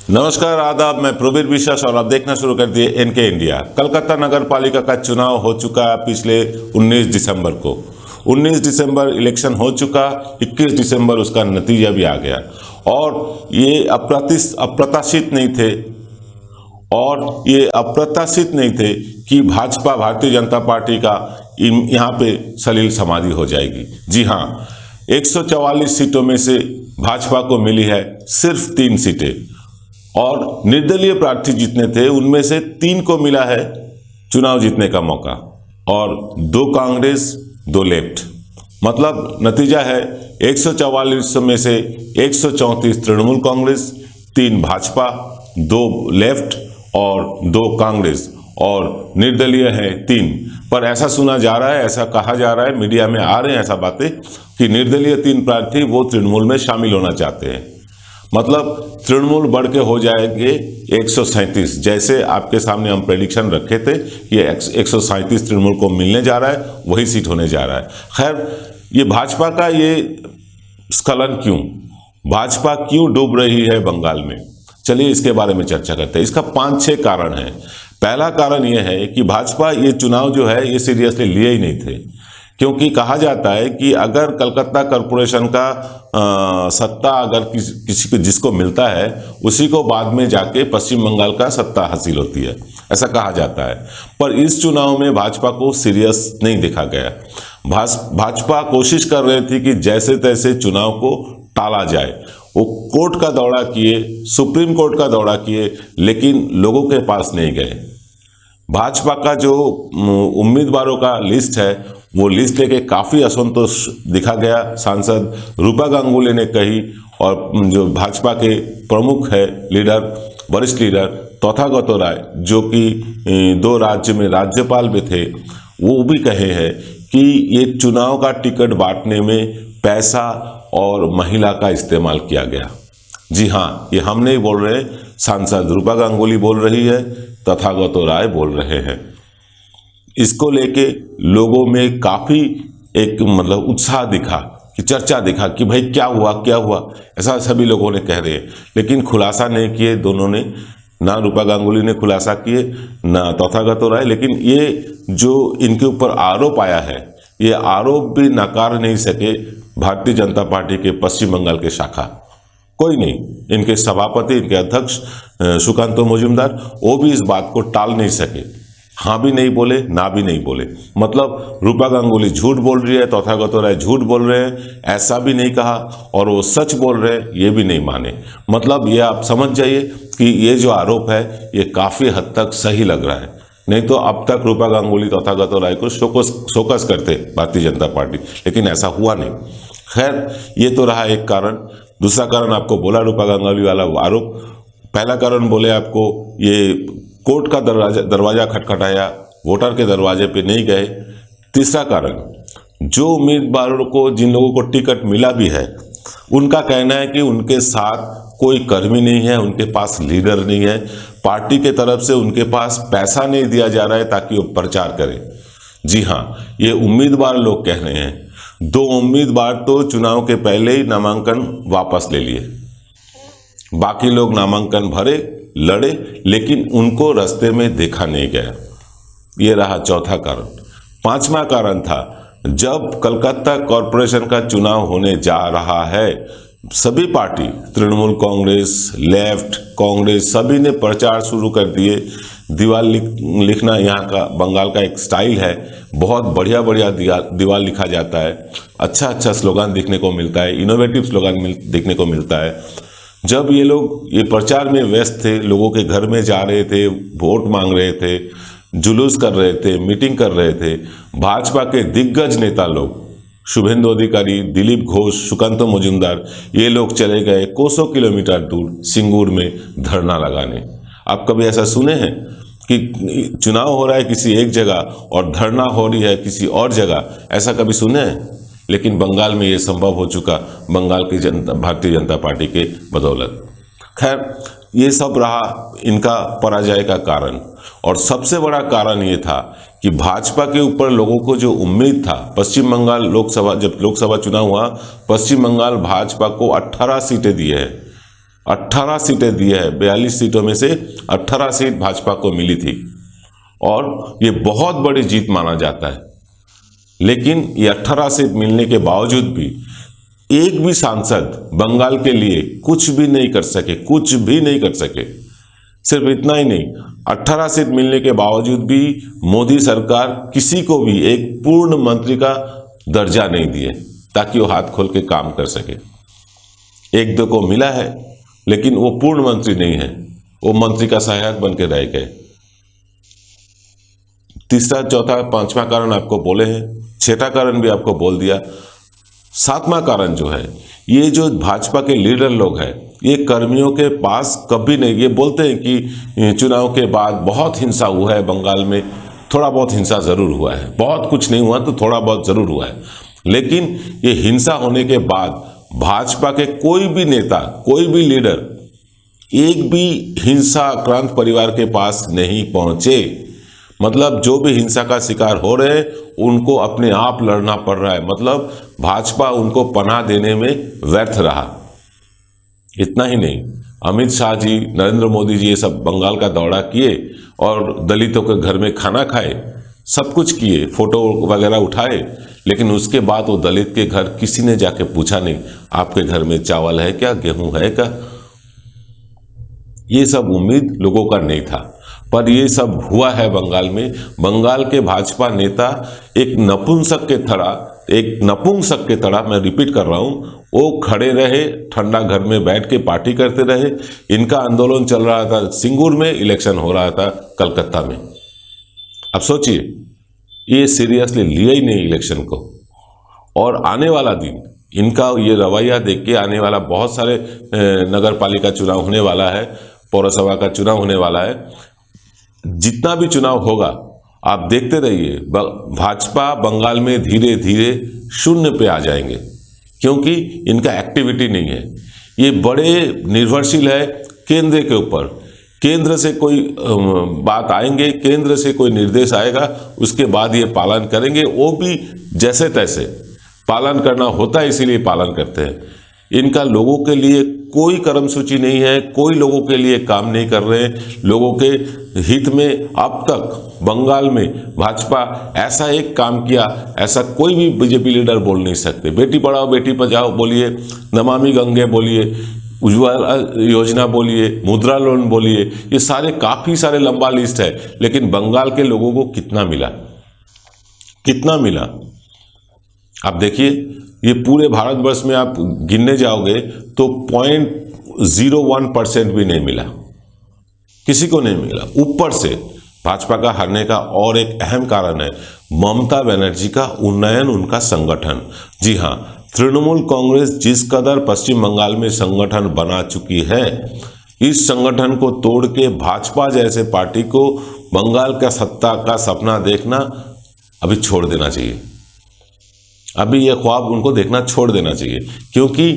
नमस्कार, आदाब। मैं प्रवीर विश्वास और आप देखना शुरू कर दिए एनके इंडिया। कलकत्ता नगर पालिका का चुनाव हो चुका पिछले 19 दिसंबर को। 19 दिसंबर इलेक्शन हो चुका, 21 दिसंबर उसका नतीजा भी आ गया और ये अप्रत्याशित नहीं थे कि भाजपा भारतीय जनता पार्टी का यहाँ पे सलील समाधि हो जाएगी। जी हाँ, 144 सीटों में से भाजपा को मिली है सिर्फ 3 सीटें और निर्दलीय प्रार्थी जितने थे उनमें से 3 को मिला है चुनाव जीतने का मौका और 2 कांग्रेस 2 लेफ्ट। मतलब नतीजा है 144 में से 134 तृणमूल कांग्रेस, 3 भाजपा, 2 लेफ्ट और 2 कांग्रेस और निर्दलीय है 3। पर ऐसा सुना जा रहा है, ऐसा कहा जा रहा है, मीडिया में आ रहे हैं ऐसा बातें कि निर्दलीय 3 प्रार्थी वो तृणमूल में शामिल होना चाहते हैं। मतलब तृणमूल बढ़ के हो जाएंगे 137। जैसे आपके सामने हम प्रेडिक्शन रखे थे कि 137 तृणमूल को मिलने जा रहा है, वही सीट होने जा रहा है। खैर, ये भाजपा का ये स्खलन क्यों, भाजपा क्यों डूब रही है बंगाल में, चलिए इसके बारे में चर्चा करते हैं। इसका 5-6 कारण है। पहला कारण यह है कि भाजपा ये चुनाव जो है ये सीरियसली लिए ही नहीं थे, क्योंकि कहा जाता है कि अगर कलकत्ता कॉरपोरेशन का सत्ता अगर किसी को जिसको मिलता है उसी को बाद में जाके पश्चिम बंगाल का सत्ता हासिल होती है, ऐसा कहा जाता है। पर इस चुनाव में भाजपा को सीरियस नहीं देखा गया। भाजपा कोशिश कर रही थी कि जैसे तैसे चुनाव को टाला जाए। वो कोर्ट का दौरा किए, सुप्रीम कोर्ट का दौरा किए, लेकिन लोगों के पास नहीं गए। भाजपा का जो उम्मीदवारों का लिस्ट है वो लिस्ट लेके काफ़ी असंतोष दिखा गया। सांसद रूपा गांगुली ने कही और जो भाजपा के प्रमुख है लीडर, वरिष्ठ लीडर तथागत राय, जो कि 2 राज्य में राज्यपाल भी थे, वो भी कहे हैं कि ये चुनाव का टिकट बांटने में पैसा और महिला का इस्तेमाल किया गया। जी हाँ, ये हम नहीं बोल रहे, सांसद रूपा गांगुली बोल रही है, तथागत राय बोल रहे हैं। इसको लेके लोगों में काफ़ी एक उत्साह दिखा, कि चर्चा दिखा कि भाई क्या हुआ, ऐसा सभी लोगों ने कह रहे हैं। लेकिन खुलासा नहीं किए दोनों ने, ना रूपा गांगुली ने खुलासा किए ना तथागत राय। लेकिन ये जो इनके ऊपर आरोप आया है, ये आरोप भी नकार नहीं सके भारतीय जनता पार्टी के पश्चिम बंगाल के शाखा, कोई नहीं। इनके सभापति, इनके अध्यक्ष सुकांतो मजुमदार, वो भी इस बात को टाल नहीं सके। हाँ भी नहीं बोले, ना भी नहीं बोले। मतलब रूपा गांगुली झूठ बोल रही है, तथागत राय झूठ बोल रहे हैं, ऐसा भी नहीं कहा, और वो सच बोल रहे हैं ये भी नहीं माने। मतलब ये आप समझ जाइए कि ये जो आरोप है ये काफ़ी हद तक सही लग रहा है। नहीं तो अब तक रूपा गांगुली तथागत राय को शोकस करते भारतीय जनता पार्टी, लेकिन ऐसा हुआ नहीं। खैर, ये तो रहा एक कारण। दूसरा कारण आपको बोला रूपा गांगुली वाला आरोप। पहला कारण बोले आपको ये कोर्ट का दरवाजा खटखटाया, वोटर के दरवाजे पे नहीं गए। तीसरा कारण, जो उम्मीदवारों को, जिन लोगों को टिकट मिला भी है, उनका कहना है कि उनके साथ कोई कर्मी नहीं है, उनके पास लीडर नहीं है, पार्टी के तरफ से उनके पास पैसा नहीं दिया जा रहा है ताकि वो प्रचार करें। जी हाँ, ये उम्मीदवार लोग कह रहे हैं। 2 उम्मीदवार तो चुनाव के पहले ही नामांकन वापस ले लिए, बाकी लोग नामांकन भरे, लड़े, लेकिन उनको रास्ते में देखा नहीं गया। ये रहा चौथा कारण। 5वां कारण था, जब कलकत्ता कॉरपोरेशन का चुनाव होने जा रहा है, सभी पार्टी, तृणमूल कांग्रेस, लेफ्ट कांग्रेस, सभी ने प्रचार शुरू कर दिए। दीवार लिखना यहाँ का बंगाल का एक स्टाइल है, बहुत बढ़िया दीवार लिखा जाता है, अच्छा स्लोगान देखने को मिलता है, इनोवेटिव स्लोगान देखने को मिलता है। जब ये लोग ये प्रचार में व्यस्त थे, लोगों के घर में जा रहे थे, वोट मांग रहे थे, जुलूस कर रहे थे, मीटिंग कर रहे थे, भाजपा के दिग्गज नेता लोग, शुभेंदु अधिकारी, दिलीप घोष, सुकांतो मजुमदार, ये लोग चले गए कोसों किलोमीटर दूर सिंगूर में धरना लगाने। आप कभी ऐसा सुने हैं कि चुनाव हो रहा है किसी एक जगह और धरना हो रही है किसी और जगह? ऐसा कभी सुने हैं? लेकिन बंगाल में ये संभव हो चुका, बंगाल की भारतीय जनता पार्टी के बदौलत। खैर, ये सब रहा इनका पराजय का कारण। और सबसे बड़ा कारण ये था कि भाजपा के ऊपर लोगों को जो उम्मीद था, पश्चिम बंगाल लोकसभा, जब लोकसभा चुनाव हुआ, पश्चिम बंगाल भाजपा को 18 सीटें दी है। 18 सीटें दी है। 42 सीटों में से 18 सीट भाजपा को मिली थी और ये बहुत बड़ी जीत माना जाता है। लेकिन ये 18 सीट मिलने के बावजूद भी एक भी सांसद बंगाल के लिए कुछ भी नहीं कर सके, कुछ भी नहीं कर सके। सिर्फ इतना ही नहीं, 18 सीट मिलने के बावजूद भी मोदी सरकार किसी को भी एक पूर्ण मंत्री का दर्जा नहीं दिए ताकि वो हाथ खोल के काम कर सके। एक दो को मिला है लेकिन वो पूर्ण मंत्री नहीं है, वो मंत्री का सहायक बन के रह गए। तीसरा, चौथा, पांचवा कारण आपको बोले हैं, छठा कारण भी आपको बोल दिया। सातवां कारण जो है, ये जो भाजपा के लीडर लोग हैं, ये कर्मियों के पास कभी नहीं, ये बोलते हैं कि चुनाव के बाद बहुत हिंसा हुआ है बंगाल में। थोड़ा बहुत हिंसा जरूर हुआ है, बहुत कुछ नहीं हुआ तो थोड़ा बहुत जरूर हुआ है। लेकिन ये हिंसा होने के बाद भाजपा के कोई भी नेता, कोई भी लीडर एक भी हिंसा आक्रांत परिवार के पास नहीं पहुंचे। मतलब जो भी हिंसा का शिकार हो रहे हैं उनको अपने आप लड़ना पड़ रहा है। मतलब भाजपा उनको पनाह देने में व्यर्थ रहा। इतना ही नहीं, अमित शाह जी, नरेंद्र मोदी जी ये सब बंगाल का दौरा किए और दलितों के घर में खाना खाए, सब कुछ किए, फोटो वगैरह उठाए, लेकिन उसके बाद वो दलित के घर किसी ने जाके पूछा नहीं आपके घर में चावल है क्या, गेहूं है क्या। ये सब उम्मीद लोगों का नहीं था, पर ये सब हुआ है बंगाल में। बंगाल के भाजपा नेता एक नपुंसक के तरह, मैं रिपीट कर रहा हूं, वो खड़े रहे, ठंडा घर में बैठ के पार्टी करते रहे। इनका आंदोलन चल रहा था सिंगूर में, इलेक्शन हो रहा था कलकत्ता में। अब सोचिए, ये सीरियसली लिया ही नहीं इलेक्शन को। और आने वाला दिन इनका ये रवैया देख के, आने वाला बहुत सारे नगर पालिका चुनाव होने वाला है, पौरसभा का चुनाव होने वाला है, जितना भी चुनाव होगा आप देखते रहिए, भाजपा बंगाल में धीरे धीरे शून्य पे आ जाएंगे, क्योंकि इनका एक्टिविटी नहीं है। ये बड़े निर्भरशील है केंद्र के ऊपर। केंद्र से कोई बात आएंगे, केंद्र से कोई निर्देश आएगा, उसके बाद ये पालन करेंगे। वो भी जैसे तैसे पालन करना होता है, इसीलिए पालन करते हैं। इनका लोगों के लिए कोई कर्मसूची नहीं है, कोई लोगों के लिए काम नहीं कर रहे हैं। लोगों के हित में अब तक बंगाल में भाजपा ऐसा एक काम किया, ऐसा कोई भी बीजेपी लीडर बोल नहीं सकते। बेटी पढ़ाओ बेटी बचाओ बोलिए, नमामि गंगे बोलिए, उज्ज्वला योजना बोलिए, मुद्रा लोन बोलिए, ये सारे काफी सारे लंबा लिस्ट है। लेकिन बंगाल के लोगों को कितना मिला, कितना मिला? आप देखिए, ये पूरे भारतवर्ष में आप गिनने जाओगे तो 0.01% भी नहीं मिला, किसी को नहीं मिला। ऊपर से भाजपा का हारने का और एक अहम कारण है ममता बनर्जी का उन्नयन, उनका संगठन। जी हाँ, तृणमूल कांग्रेस जिस कदर पश्चिम बंगाल में संगठन बना चुकी है, इस संगठन को तोड़ के भाजपा जैसे पार्टी को बंगाल का सत्ता का सपना देखना अभी छोड़ देना चाहिए। अभी यह ख्वाब उनको देखना छोड़ देना चाहिए, क्योंकि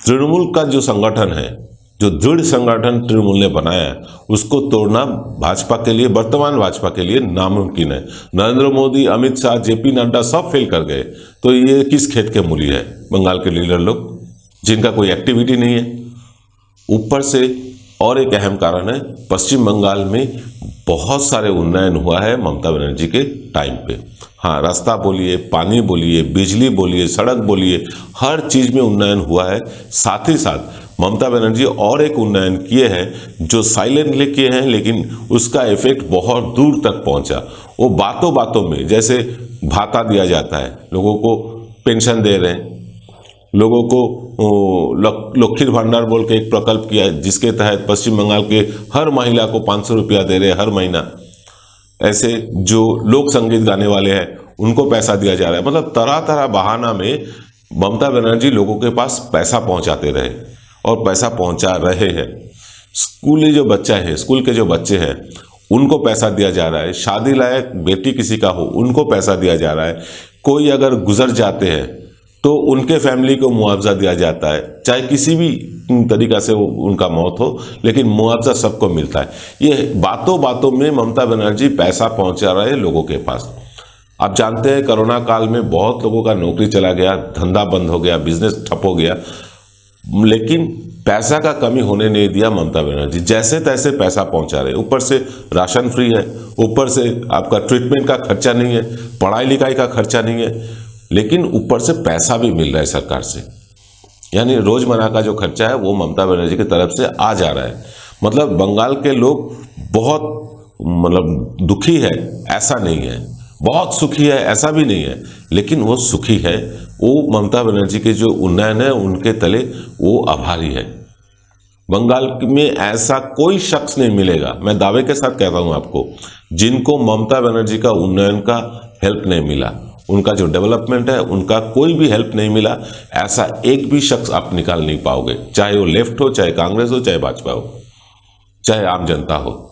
तृणमूल का जो संगठन है, जो दृढ़ संगठन तृणमूल ने बनाया है, उसको तोड़ना भाजपा के लिए, वर्तमान भाजपा के लिए नामुमकिन है। नरेंद्र मोदी, अमित शाह, जेपी नड्डा सब फेल कर गए, तो ये किस खेत के मूली है बंगाल के लीडर लोग, जिनका कोई एक्टिविटी नहीं है। ऊपर से और एक अहम कारण है, पश्चिम बंगाल में बहुत सारे उन्नयन हुआ है ममता बनर्जी के टाइम पे। हाँ, रास्ता बोलिए, पानी बोलिए, बिजली बोलिए, सड़क बोलिए, हर चीज में उन्नयन हुआ है। साथ ही साथ ममता बनर्जी और एक उन्नयन किए हैं जो साइलेंटली किए हैं, लेकिन उसका इफेक्ट बहुत दूर तक पहुंचा। वो बातों बातों में, जैसे भाता दिया जाता है, लोगों को पेंशन दे रहे हैं, लोगों को लक्ष्मी भंडार बोल के एक प्रकल्प किया जिसके तहत पश्चिम बंगाल के हर महिला को 500 रुपया दे रहे हैं हर महीना। ऐसे जो लोक संगीत गाने वाले हैं उनको पैसा दिया जा रहा है। मतलब तरह तरह बहाना में ममता बनर्जी लोगों के पास पैसा पहुंचाते रहे और पैसा पहुंचा रहे हैं। स्कूल के जो बच्चे हैं उनको पैसा दिया जा रहा है। शादी लायक बेटी किसी का हो उनको पैसा दिया जा रहा है। कोई अगर गुजर जाते हैं तो उनके फैमिली को मुआवजा दिया जाता है, चाहे किसी भी तरीका से उनका मौत हो, लेकिन मुआवजा सबको मिलता है। ये बातों बातों में ममता बनर्जी पैसा पहुंचा रहे लोगों के पास। आप जानते हैं कोरोना काल में बहुत लोगों का नौकरी चला गया, धंधा बंद हो गया, बिजनेस ठप हो गया। लेकिन पैसा का कमी होने नहीं दिया ममता बनर्जी। जैसे तैसे पैसा पहुंचा रहे, ऊपर से राशन फ्री है, ऊपर से आपका ट्रीटमेंट का खर्चा नहीं है, पढ़ाई लिखाई का खर्चा नहीं है, लेकिन ऊपर से पैसा भी मिल रहा है सरकार से। यानी रोजमर्रा का जो खर्चा है वो ममता बनर्जी की तरफ से आ जा रहा है। मतलब बंगाल के लोग बहुत दुखी है ऐसा नहीं है, बहुत सुखी है ऐसा भी नहीं है, लेकिन वो सुखी है। वो ममता बनर्जी के जो उन्नयन है उनके तले वो आभारी है। बंगाल में ऐसा कोई शख्स नहीं मिलेगा, मैं दावे के साथ कहता हूं आपको, जिनको ममता बनर्जी का उन्नयन का हेल्प नहीं मिला, उनका जो डेवलपमेंट है उनका कोई भी हेल्प नहीं मिला, ऐसा एक भी शख्स आप निकाल नहीं पाओगे। चाहे वो लेफ्ट हो, चाहे कांग्रेस हो, चाहे भाजपा हो, चाहे आम जनता हो,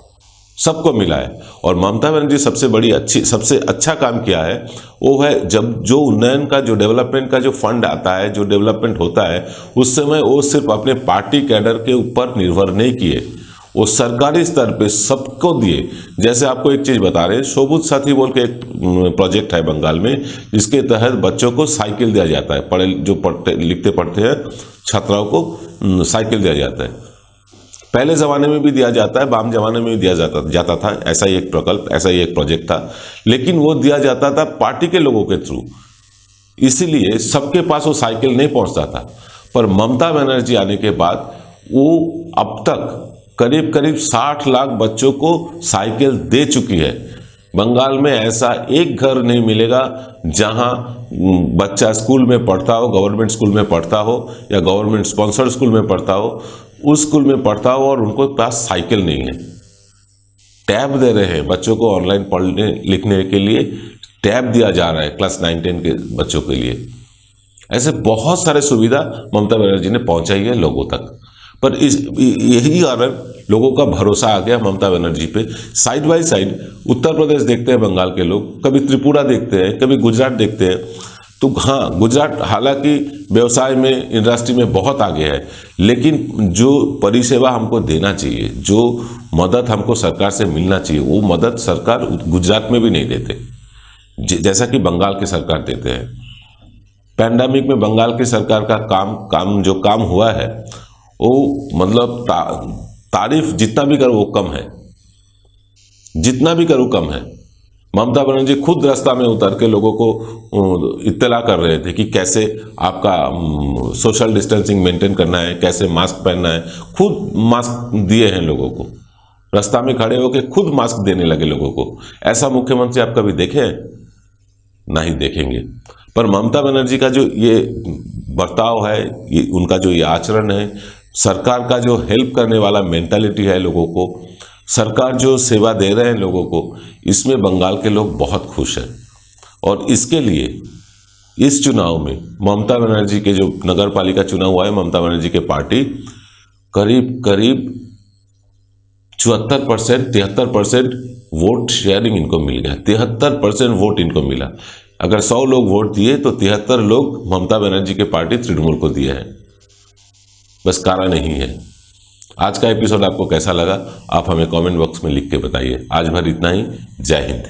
सबको मिला है। और ममता बनर्जी सबसे अच्छा काम किया है वो है जब जो उन्नयन का, जो डेवलपमेंट का जो फंड आता है, जो डेवलपमेंट होता है, उस समय वो सिर्फ अपने पार्टी कैडर के ऊपर निर्भर नहीं किए, वो सरकारी स्तर पे सबको दिए। जैसे आपको एक चीज बता रहे हैं, शोभुत साथी बोल के एक प्रोजेक्ट है बंगाल में, जिसके तहत बच्चों को साइकिल दिया जाता है, जो पढ़ते लिखते पढ़ते हैं छात्राओं को साइकिल दिया जाता है। पहले ज़माने में भी दिया जाता है, वाम जमाने में भी दिया जाता था, ऐसा ही एक प्रकल्प, ऐसा ही एक प्रोजेक्ट था, लेकिन वो दिया जाता था पार्टी के लोगों के थ्रू, इसीलिए सबके पास वो साइकिल नहीं पहुंचता था। पर ममता बनर्जी आने के बाद वो अब तक करीब 60 लाख बच्चों को साइकिल दे चुकी है। बंगाल में ऐसा एक घर नहीं मिलेगा जहां बच्चा स्कूल में पढ़ता हो, गवर्नमेंट स्कूल में पढ़ता हो या गवर्नमेंट स्पॉन्सर्ड स्कूल में पढ़ता हो, उस स्कूल में पढ़ता हो और उनको पास साइकिल नहीं है। टैब दे रहे हैं बच्चों को, ऑनलाइन पढ़ने लिखने के लिए टैब दिया जा रहा है क्लास 9-10 के बच्चों के लिए। ऐसे बहुत सारे सुविधा ममता बनर्जी ने पहुंचाई है लोगों तक। पर यही कारण लोगों का भरोसा आ गया ममता बनर्जी पे। Side by side Uttar Pradesh देखते हैं बंगाल के लोग, कभी त्रिपुरा देखते हैं, कभी गुजरात देखते हैं। तो हाँ, गुजरात हालांकि व्यवसाय में, इंडस्ट्री में बहुत आगे है, लेकिन जो परिसेवा हमको देना चाहिए, जो मदद हमको सरकार से मिलना चाहिए, वो मदद सरकार गुजरात में भी नहीं देते, जैसा कि बंगाल की सरकार देते हैं। पैंडेमिक में बंगाल की सरकार का काम हुआ है, वो तारीफ जितना भी करो वो कम है, जितना भी करो कम है। ममता बनर्जी खुद रास्ता में उतर के लोगों को इत्तला कर रहे थे कि कैसे आपका सोशल डिस्टेंसिंग मेंटेन करना है, कैसे मास्क पहनना है। खुद मास्क दिए हैं लोगों को, रास्ता में खड़े होकर खुद मास्क देने लगे लोगों को। ऐसा मुख्यमंत्री आप कभी देखे हैं? नहीं देखेंगे। पर ममता बनर्जी का जो ये बर्ताव है, उनका जो ये आचरण है, सरकार का जो हेल्प करने वाला मेंटालिटी है लोगों को, सरकार जो सेवा दे रहे हैं लोगों को, इसमें बंगाल के लोग बहुत खुश हैं। और इसके लिए इस चुनाव में ममता बनर्जी के जो नगर पालिका चुनाव हुआ है, ममता बनर्जी के पार्टी करीब 74% 73% वोट शेयरिंग इनको मिल गया। 73% वोट इनको मिला। अगर 100 लोग वोट दिए तो 73 लोग ममता बनर्जी के पार्टी तृणमूल को दिए हैं। बस कारण नहीं है। आज का एपिसोड आपको कैसा लगा, आप हमें कमेंट बॉक्स में लिख के बताइए। आज भर इतना ही। जय हिंद।